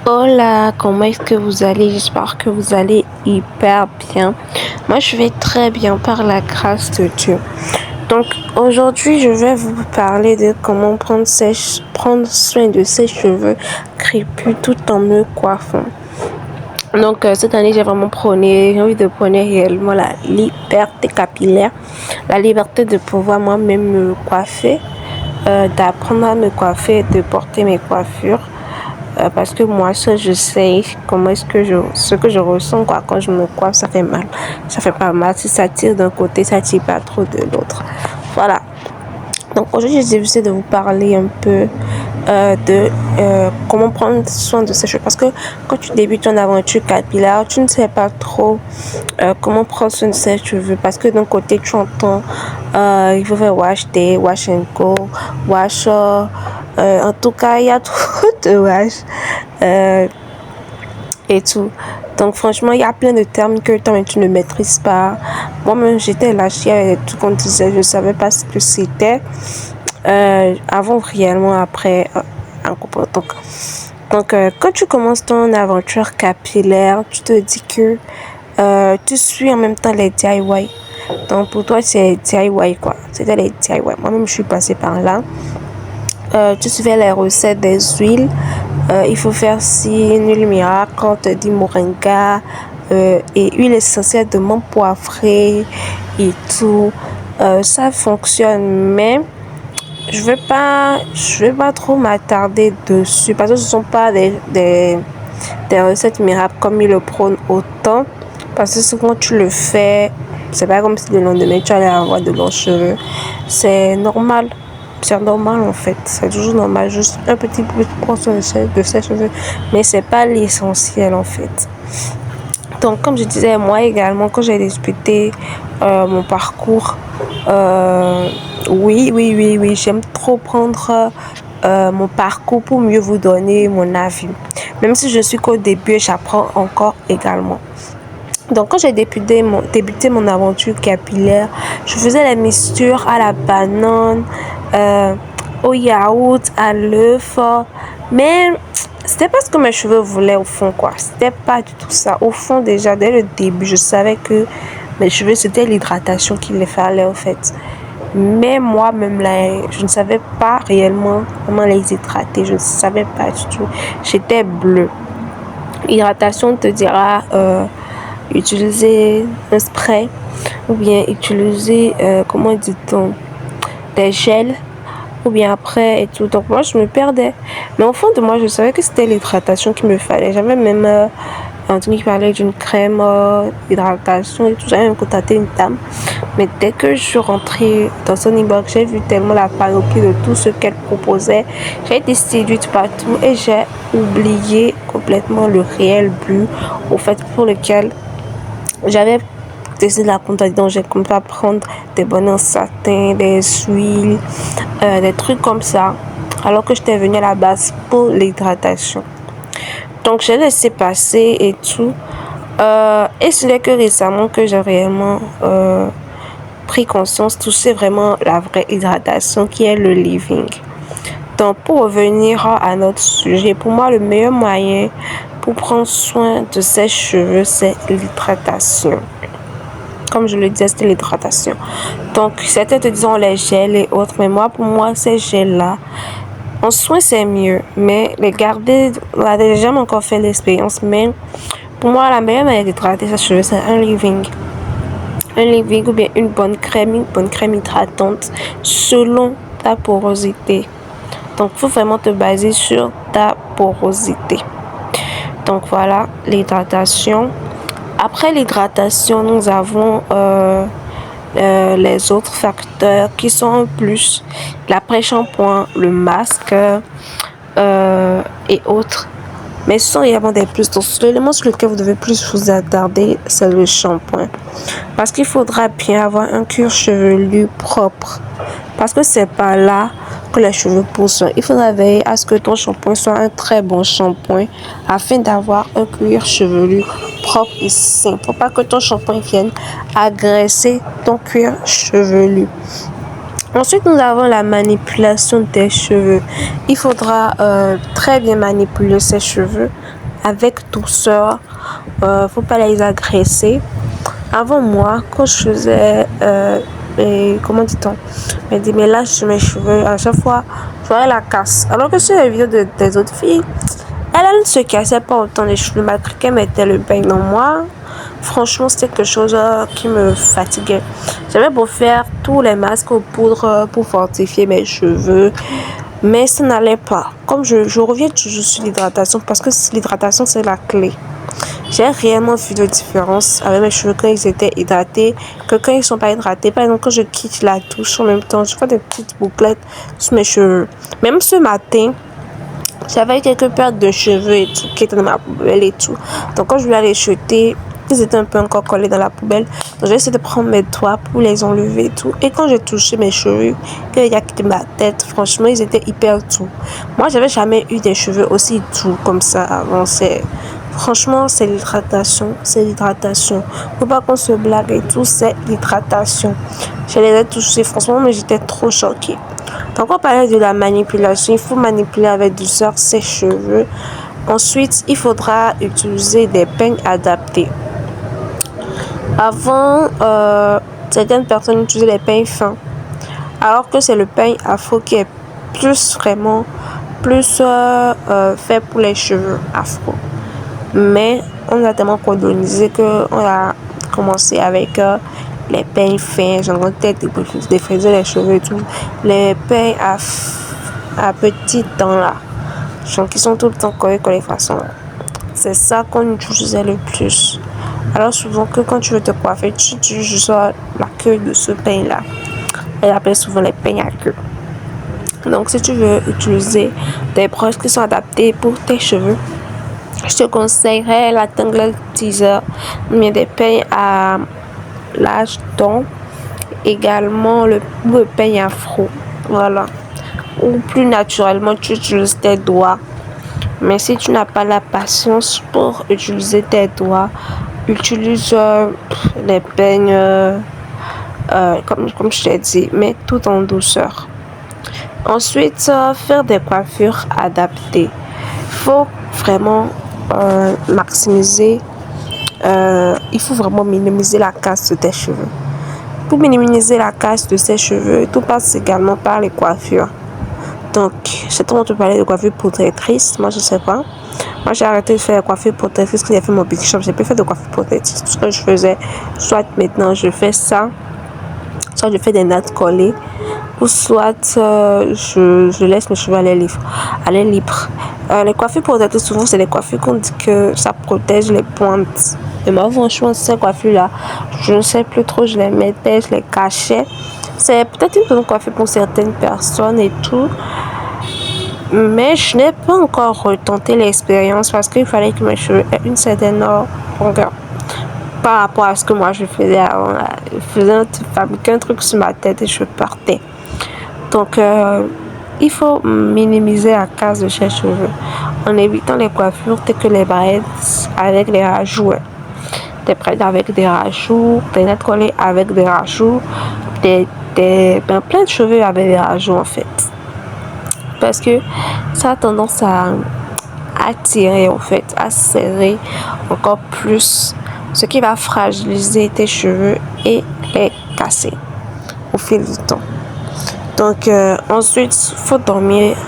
Hola, comment est-ce que vous allez? J'espère que vous allez hyper bien. Moi, je vais très bien par la grâce de Dieu. Donc, aujourd'hui, je vais vous parler de comment prendre soin de ses cheveux crépus tout en me coiffant. Donc, cette année, j'ai envie de prôner réellement la liberté capillaire, la liberté de pouvoir moi-même me coiffer, d'apprendre à me coiffer, de porter mes coiffures. Parce que moi seule je sais ce que je ressens quoi quand je me coiffe. Ça fait mal, ça fait pas mal. Si ça tire d'un côté, ça tire pas trop de l'autre. Voilà. Donc aujourd'hui j'ai décidé de vous parler un peu de comment prendre soin de ses cheveux, parce que quand tu débutes ton aventure capillaire, tu ne sais pas trop comment prendre soin de ses cheveux, parce que d'un côté tu entends il faut faire wash day, wash and go, wash en tout cas il y a trop de wash et tout. Donc franchement il y a plein de termes que toi tu ne maîtrises pas. Moi-même j'étais lâchée avec tout qu'on disait, je ne savais pas ce que c'était avant réellement, après en comprenant. Donc quand tu commences ton aventure capillaire, tu te dis que tu suis en même temps les DIY. Donc pour toi c'est DIY quoi, c'était les DIY. Moi-même je suis passée par là. Tu suivais les recettes des huiles. Il faut faire ci, une huile miracle, on te dit moringa et huile essentielle de menthe poivrée et tout. Ça fonctionne, mais je vais pas trop m'attarder dessus, parce que ce sont pas des recettes miracles comme ils le prônent autant. Parce que souvent tu le fais, c'est pas comme si le lendemain tu allais avoir de longs cheveux. C'est normal. C'est normal en fait. C'est toujours normal. Juste un petit peu de prendre soin de ses cheveux. Mais c'est pas l'essentiel en fait. Donc comme je disais, moi également, quand j'ai discuté mon parcours, oui, j'aime trop prendre mon parcours pour mieux vous donner mon avis. Même si je suis qu'au début, j'apprends encore également. Donc quand j'ai débuté mon aventure capillaire, je faisais la mixture à la banane, au yaourt, à l'œuf, mais c'était pas ce que mes cheveux voulaient au fond quoi. C'était pas du tout ça. Au fond déjà dès le début, je savais que mes cheveux c'était l'hydratation qu'il les fallait en fait. Mais moi-même là, je ne savais pas réellement comment les hydrater. Je ne savais pas du tout. J'étais bleue. Hydratation te dira utiliser un spray ou bien utiliser comment dit-on, des gels, ou bien après et tout. Donc moi je me perdais, mais au fond de moi je savais que c'était l'hydratation qu'il me fallait. J'avais même un truc qui parlait d'une crème d'hydratation et tout. J'avais même contacté une dame, mais dès que je suis rentrée dans son inbox, j'ai vu tellement la panoplie de tout ce qu'elle proposait. J'ai été séduite partout et j'ai oublié complètement le réel but au fait pour lequel j'avais décidé de la contacter. Donc j'ai commencé à prendre des bonnets en satin, des huiles, des trucs comme ça, alors que j'étais venue à la base pour l'hydratation. Donc j'ai laissé passer et tout. Et ce n'est que récemment que j'ai réellement pris conscience que c'est vraiment la vraie hydratation qui est le living. Donc pour revenir à notre sujet, pour moi le meilleur moyen pour prendre soin de ses cheveux, c'est l'hydratation. Comme je le disais, c'était l'hydratation. Donc certains te disent les gels et autres, mais pour moi ces gels là en soin c'est mieux, mais les garder, on j'ai jamais encore fait l'expérience, mais pour moi la meilleure manière d'hydrater ses cheveux c'est un leave-in ou bien une bonne crème hydratante selon ta porosité. Donc il faut vraiment te baser sur ta porosité. Donc voilà l'hydratation. Après l'hydratation, nous avons les autres facteurs qui sont en plus: l'après-shampoing, le masque et autres. Mais ce sont également des plus. Donc l'élément sur lequel vous devez plus vous attarder, c'est le shampoing. Parce qu'il faudra bien avoir un cuir chevelu propre. Parce que c'est pas là que les cheveux poussent. Il faudra veiller à ce que ton shampoing soit un très bon shampoing afin d'avoir un cuir chevelu propre et sain. Il ne faut pas que ton shampoing vienne agresser ton cuir chevelu. Ensuite, nous avons la manipulation des cheveux. Il faudra très bien manipuler ses cheveux avec douceur. Faut pas les agresser. Avant moi, quand je faisais comment dit-on, mes démêlages sur mes cheveux, à chaque fois, je voyais la casse. Alors que sur les vidéos des autres filles, elle ne se cassait pas autant les cheveux malgré qu'elle mettait le peigne dans moi. Franchement, c'était quelque chose qui me fatiguait. J'avais beau faire tous les masques aux poudres pour fortifier mes cheveux, mais ça n'allait pas. Comme je reviens toujours sur l'hydratation parce que l'hydratation, c'est la clé. J'ai réellement vu de différence avec mes cheveux quand ils étaient hydratés que quand ils sont pas hydratés. Par exemple, quand je quitte la douche en même temps, je fais des petites bouclettes sur mes cheveux. Même ce matin, j'avais quelques pertes de cheveux et tout qui étaient dans ma poubelle et tout. Donc quand je voulais les jeter, ils étaient un peu encore collés dans la poubelle. Donc j'ai essayé de prendre mes doigts pour les enlever et tout. Et quand j'ai touché mes cheveux, quand il y a quitté ma tête, franchement, ils étaient hyper doux. Moi, j'avais jamais eu des cheveux aussi doux comme ça avant. Franchement, c'est l'hydratation. C'est l'hydratation. Faut pas qu'on se blague et tout, c'est l'hydratation. Je les ai touchés, franchement, mais j'étais trop choquée. Donc, on parlait de la manipulation. Il faut manipuler avec douceur ses cheveux. Ensuite, il faudra utiliser des peignes adaptés. Avant, certaines personnes utilisaient les peignes fins, alors que c'est le peigne afro qui est plus fait pour les cheveux afro. Mais on a tellement colonisé qu'on a commencé avec les peignes fins, genre tête, défriser les cheveux et tout. Les peignes à petites dents là, genre qui sont tout le temps collés comme les façons là. C'est ça qu'on utilisait le plus. Alors souvent que quand tu veux te coiffer, tu utilises juste la queue de ce peigne là. Elle appelle souvent les peignes à queue. Donc si tu veux utiliser des brosses qui sont adaptées pour tes cheveux, je te conseillerais la Tangle Teaser, mais des peignes à l'âge don, également le peigne afro. Voilà. Ou plus naturellement, tu utilises tes doigts. Mais si tu n'as pas la patience pour utiliser tes doigts, utilise les peignes comme je t'ai dit, mais tout en douceur. Ensuite, faire des coiffures adaptées. Faut vraiment maximiser, il faut vraiment minimiser la casse de tes cheveux. Pour minimiser la casse de ses cheveux, tout passe également par les coiffures. Donc, c'est on te parler de coiffure protectrice. Moi, je sais pas. Moi, j'ai arrêté de faire la coiffure protectrice quand j'ai fait mon big shop. J'ai plus fait de coiffure protectrice. Tout ce que je faisais, soit maintenant, je fais ça, soit je fais des nattes collées, ou soit je laisse mes cheveux aller libre. Les coiffures protectrices, souvent, c'est les coiffures qu'on dit que ça protège les pointes. Et moi, franchement, ces coiffures-là, je ne sais plus trop, je les mettais, je les cachais. C'est peut-être une bonne coiffure pour certaines personnes et tout. Mais je n'ai pas encore retenté l'expérience parce qu'il fallait que mes cheveux aient une certaine longueur par rapport à ce que moi je faisais avant. Je fabriquer un truc sur ma tête et je partais. Donc, il faut minimiser la casse de ses cheveux en évitant les coiffures telles que les braids avec les rajouts. Des braids avec des rajouts, des nattes collées avec des rajouts, plein de cheveux avec des rajouts en fait. Parce que ça a tendance à attirer en fait, à serrer encore plus, ce qui va fragiliser tes cheveux et les casser au fil du temps. Donc ensuite, il faut dormir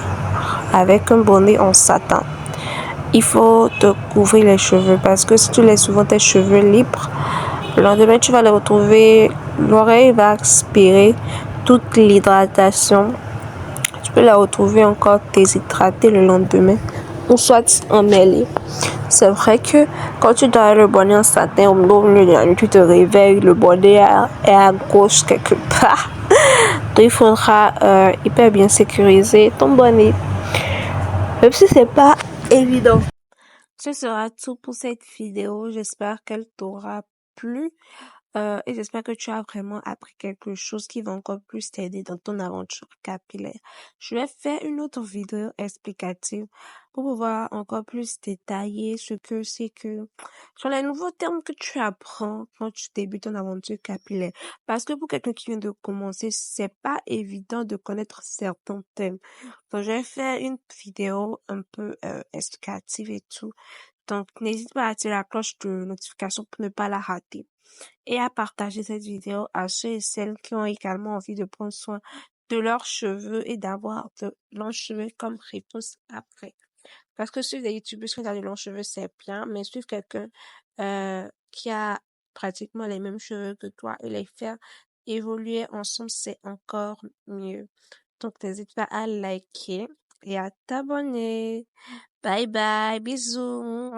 avec un bonnet en satin. Il faut te couvrir les cheveux parce que si tu laisses souvent tes cheveux libres, le lendemain tu vas les retrouver, l'oreille va aspirer toute l'hydratation. Tu peux la retrouver encore déshydratée le lendemain ou soit emmêlée. C'est vrai que quand tu dors le bonnet en satin, au milieu de la nuit, tu te réveilles, le bonnet est à gauche quelque part. Donc il faudra hyper bien sécuriser ton bonnet. Même si c'est pas évident. Ce sera tout pour cette vidéo. J'espère qu'elle t'aura plu. Et j'espère que tu as vraiment appris quelque chose qui va encore plus t'aider dans ton aventure capillaire. Je vais faire une autre vidéo explicative pour pouvoir encore plus détailler ce que c'est que sur les nouveaux termes que tu apprends quand tu débutes ton aventure capillaire. Parce que pour quelqu'un qui vient de commencer, c'est pas évident de connaître certains thèmes. Donc, je vais faire une vidéo un peu explicative et tout. Donc, n'hésite pas à activer la cloche de notification pour ne pas la rater et à partager cette vidéo à ceux et celles qui ont également envie de prendre soin de leurs cheveux et d'avoir de longs cheveux comme réponse après. Parce que suivre des youtubeurs qui ont de longs cheveux, c'est bien, mais suivre quelqu'un qui a pratiquement les mêmes cheveux que toi et les faire évoluer ensemble, c'est encore mieux. Donc, n'hésite pas à liker et à t'abonner. Bye bye, bisous.